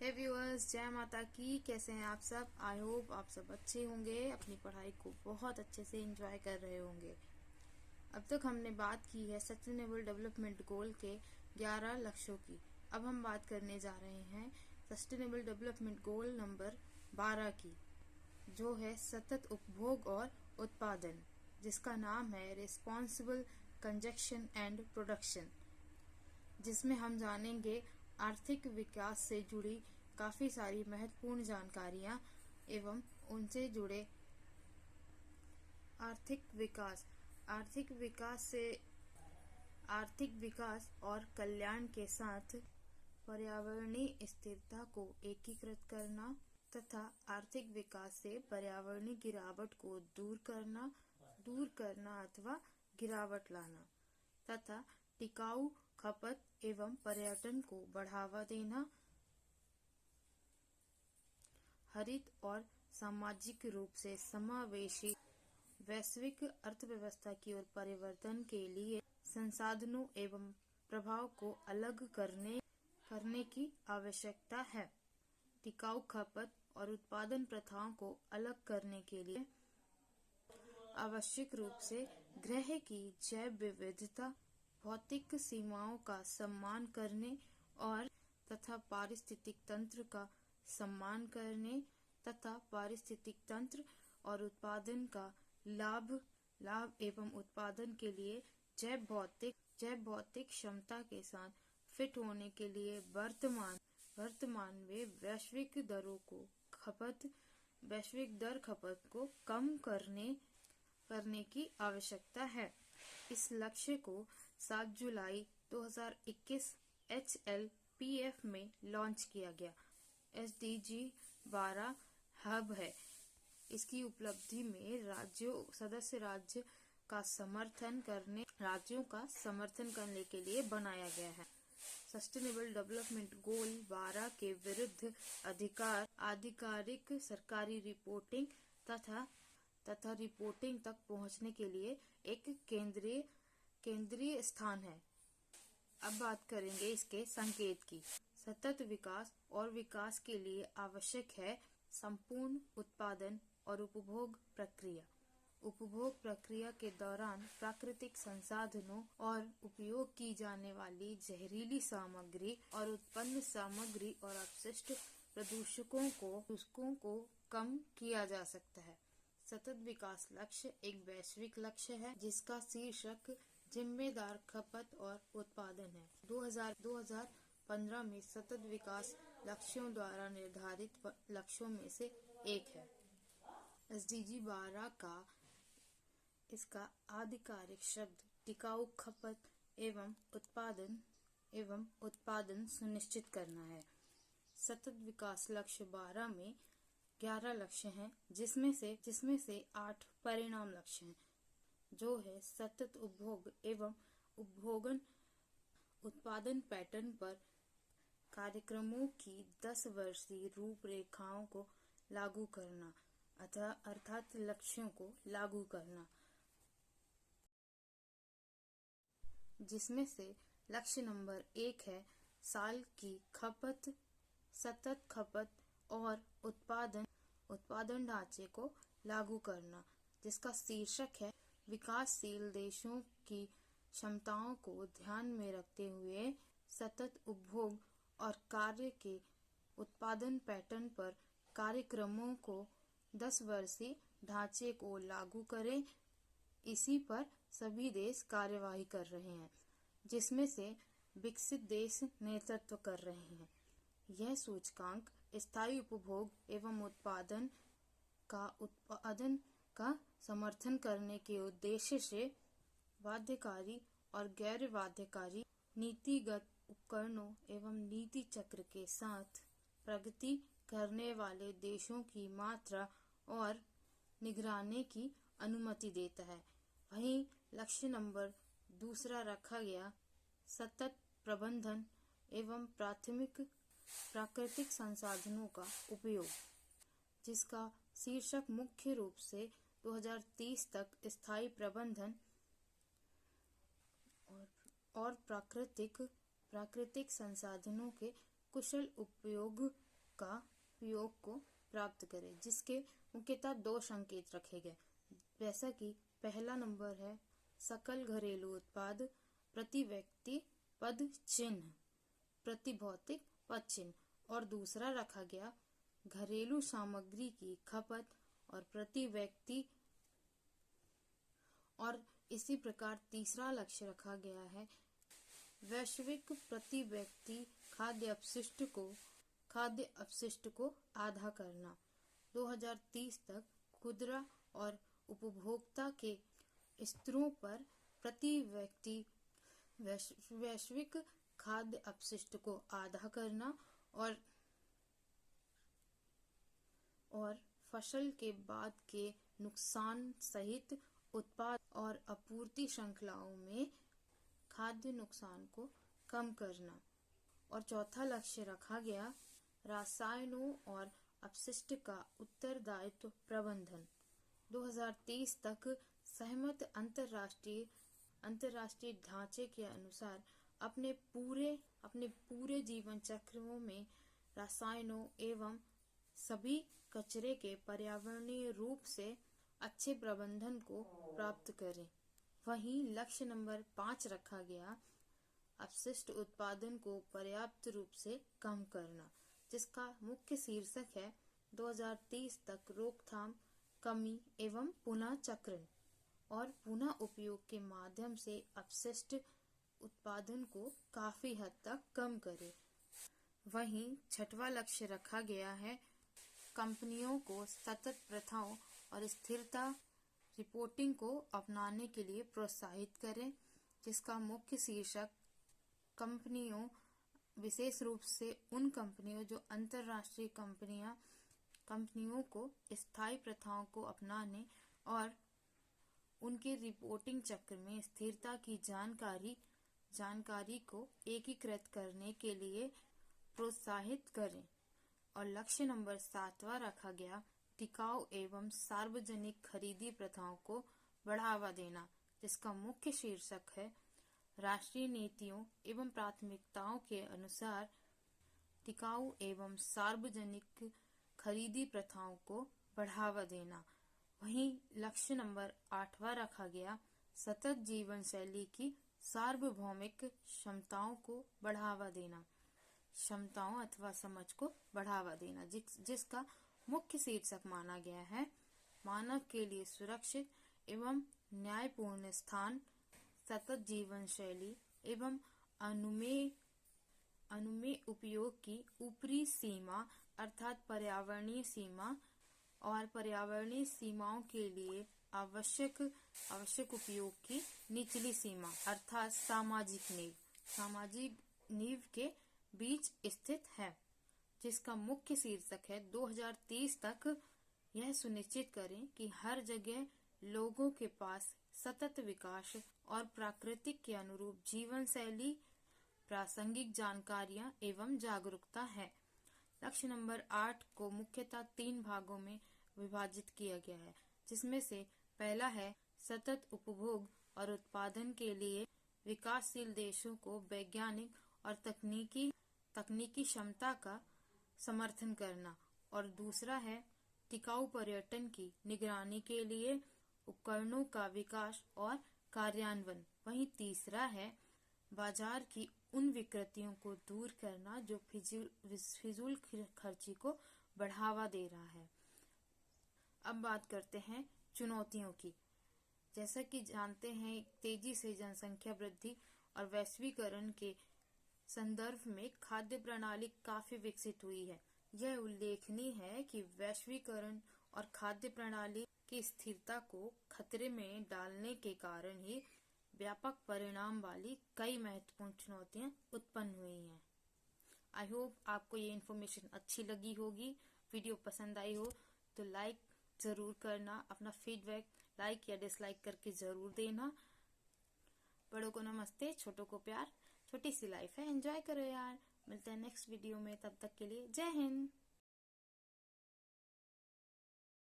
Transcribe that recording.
हे viewers, जय माता की। कैसे हैं आप सब? आई होप आप सब अच्छे होंगे, अपनी पढ़ाई को बहुत अच्छे से एंजॉय कर रहे होंगे। अब तक हमने बात की है सस्टेनेबल डेवलपमेंट गोल के 11 लक्ष्यों की। अब हम बात करने जा रहे हैं सस्टेनेबल डेवलपमेंट गोल नंबर 12 की, जो है सतत उपभोग और उत्पादन, जिसका नाम है रिस्पॉन्सिबल कंजक्शन एंड प्रोडक्शन, जिसमें हम जानेंगे आर्थिक विकास से जुड़ी काफ़ी सारी महत्वपूर्ण जानकारियां एवं उनसे जुड़े आर्थिक विकास और कल्याण के साथ पर्यावरणीय स्थिरता को एकीकृत करना तथा आर्थिक विकास से पर्यावरणीय गिरावट को दूर करना अथवा गिरावट लाना तथा टिकाऊ खपत एवं पर्यटन को बढ़ावा देना, हरित और सामाजिक रूप से समावेशी वैश्विक अर्थव्यवस्था की ओर परिवर्तन के लिए संसाधनों एवं प्रभाव को अलग करने की आवश्यकता है। टिकाऊ खपत और उत्पादन प्रथाओं को अलग करने के लिए आवश्यक रूप से ग्रह की जैव विविधता, भौतिक सीमाओं का सम्मान करने और तथा पारिस्थितिक तंत्र का सम्मान करने तथा पारिस्थितिक तंत्र और उत्पादन का लाभ एवं उत्पादन के लिए जैव भौतिक क्षमता के साथ फिट होने के लिए वर्तमान में वैश्विक दर खपत को कम करने की आवश्यकता है। इस लक्ष्य को 7 जुलाई 2021 HLPF में लॉन्च किया गया। SDG 12 हब है। इसकी उपलब्धि में सदस्य राज्यों का समर्थन करने के लिए बनाया गया है। सस्टेनेबल डेवलपमेंट गोल 12 के विरुद्ध आधिकारिक सरकारी रिपोर्टिंग तथा रिपोर्टिंग तक पहुंचने के लिए एक केंद्रीय स्थान है। अब बात करेंगे इसके संकेत की। सतत विकास और विकास के लिए आवश्यक है संपूर्ण उत्पादन और उपभोग प्रक्रिया के दौरान प्राकृतिक संसाधनों और उपयोग की जाने वाली जहरीली सामग्री और उत्पन्न सामग्री और अपशिष्ट प्रदूषकों को कम किया जा सकता है। सतत विकास लक्ष्य एक वैश्विक लक्ष्य है जिसका शीर्षक जिम्मेदार खपत और उत्पादन है। 2015 में सतत विकास लक्ष्यों द्वारा निर्धारित लक्ष्यों में से एक है। SDG 12 का इसका आधिकारिक शब्द टिकाऊ खपत एवं उत्पादन सुनिश्चित करना है। सतत विकास लक्ष्य 12 में 11 लक्ष्य हैं, जिसमें से 8 परिणाम लक्ष्य हैं, जो है सतत उपभोग एवं उपभोगन उत्पादन पैटर्न पर कार्यक्रमों की 10 वर्षीय रूपरेखाओं को लागू करना अर्थात लक्ष्यों को लागू करना, जिसमें से लक्ष्य नंबर 1 है साल की खपत, सतत खपत और उत्पादन ढांचे को लागू करना, जिसका शीर्षक है विकासशील देशों की क्षमताओं को ध्यान में रखते हुए सतत उपभोग और कार्य के उत्पादन पैटर्न पर कार्यक्रमों को 10 वर्षीय ढांचे को लागू करें। इसी पर सभी देश कार्यवाही कर रहे हैं, जिसमें से विकसित देश नेतृत्व कर रहे हैं। यह सूचकांक स्थायी उपभोग एवं उत्पादन का समर्थन करने के उद्देश्य से बाध्यकारी और गैर बाध्यकारी नीतिगत उपकरणों एवं नीति चक्र के साथ प्रगति करने वाले देशों की मात्रा और निगरानी की अनुमति देता है। वहीं लक्ष्य नंबर 2 रखा गया सतत प्रबंधन एवं प्राकृतिक संसाधनों का उपयोग, जिसका शीर्षक मुख्य रूप से 2030 तक स्थायी प्रबंधन और प्राकृतिक संसाधनों के कुशल उपयोग योग को प्राप्त करें, जिसके मुख्यतः 2 संकेत रखे गए, जैसा कि पहला नंबर है सकल घरेलू उत्पाद प्रति व्यक्ति पद चिन्ह, प्रति भौतिक पद चिन्ह, और दूसरा रखा गया घरेलू सामग्री की खपत और प्रति व्यक्ति, और इसी प्रकार तीसरा लक्ष्य रखा गया है वैश्विक प्रति व्यक्ति खाद्य अपशिष्ट को आधा करना। 2030 तक खुदरा और उपभोक्ता के स्तरों पर प्रति व्यक्ति वैश्विक खाद्य अपशिष्ट को आधा करना और फसल के बाद के नुकसान सहित उत्पाद और आपूर्ति श्रृंखलाओं में खाद्य नुकसान को कम करना। और चौथा लक्ष्य रखा गया रसायनों और अपशिष्ट का उत्तरदायित्व प्रबंधन। 2030 तक सहमत अंतरराष्ट्रीय ढांचे के अनुसार अपने पूरे जीवन चक्रों में रसायनों एवं सभी कचरे के पर्यावरणीय रूप से अच्छे प्रबंधन को प्राप्त करें। वहीं लक्ष्य नंबर 5 रखा गया अपशिष्ट उत्पादन को पर्याप्त रूप से कम करना, जिसका मुख्य शीर्षक है 2030 तक रोकथाम, कमी एवं पुनः चक्रण और पुनः उपयोग के माध्यम से अपशिष्ट उत्पादन को काफी हद तक कम करें। वहीं छठवां लक्ष्य रखा गया है कंपनियों को सतत प्रथाओं और स्थिरता रिपोर्टिंग को अपनाने के लिए प्रोत्साहित करें, जिसका मुख्य शीर्षक कंपनियों, विशेष रूप से उन कंपनियों जो अंतरराष्ट्रीय कंपनियों को स्थायी प्रथाओं को अपनाने और उनके रिपोर्टिंग चक्र में स्थिरता की जानकारी को एकीकृत करने के लिए प्रोत्साहित करें। और लक्ष्य नंबर 7वां रखा गया टिकाऊ एवं सार्वजनिक खरीदी प्रथाओं को बढ़ावा देना, जिसका मुख्य शीर्षक है राष्ट्रीय नीतियों एवं प्राथमिकताओं के अनुसार टिकाऊ एवं सार्वजनिक खरीदी प्रथाओं को बढ़ावा देना। वहीं लक्ष्य नंबर 8वां रखा गया सतत जीवन शैली की सार्वभौमिक क्षमताओं को बढ़ावा देना, क्षमताओं अथवा समझ को बढ़ावा देना, जिसका मुख्य शीर्षक माना गया है मानव के लिए सुरक्षित एवं न्यायपूर्ण स्थान, सतत जीवन शैली एवं अनुमेय उपयोग की ऊपरी सीमा अर्थात पर्यावरणीय सीमा और पर्यावरणीय सीमाओं के लिए आवश्यक उपयोग की निचली सीमा अर्थात सामाजिक नींव के बीच स्थित है, जिसका मुख्य शीर्षक है 2030 तक यह सुनिश्चित करें कि हर जगह लोगों के पास सतत विकास और प्राकृतिक के अनुरूप जीवन शैली, प्रासंगिक जानकारियां एवं जागरूकता है। लक्ष्य नंबर 8 को मुख्यतः 3 भागों में विभाजित किया गया है, जिसमें से पहला है सतत उपभोग और उत्पादन के लिए विकासशील देशों को वैज्ञानिक और तकनीकी क्षमता का समर्थन करना, और दूसरा है टिकाऊ पर्यटन की निगरानी के लिए उपकरणों का विकास और कार्यान्वयन। वहीं तीसरा है बाजार की उन विकृतियों को दूर करना जो फिजूल खर्ची को बढ़ावा दे रहा है। अब बात करते हैं चुनौतियों की। जैसा कि जानते हैं तेजी से जनसंख्या वृद्धि और वैश्वीकरण के संदर्भ में खाद्य प्रणाली काफी विकसित हुई है। यह उल्लेखनीय है कि वैश्वीकरण और खाद्य प्रणाली की स्थिरता को खतरे में डालने के कारण ही व्यापक परिणाम वाली कई महत्वपूर्ण चुनौतियां उत्पन्न हुई हैं। आई होप आपको ये इन्फॉर्मेशन अच्छी लगी होगी। वीडियो पसंद आई हो तो लाइक जरूर करना, अपना फीडबैक लाइक या डिसलाइक करके जरूर देना। बड़ों को नमस्ते, छोटों को प्यार। छोटी सी लाइफ है, एंजॉय करो यार। मिलते हैं नेक्स्ट वीडियो में, तब तक के लिए जय हिंद।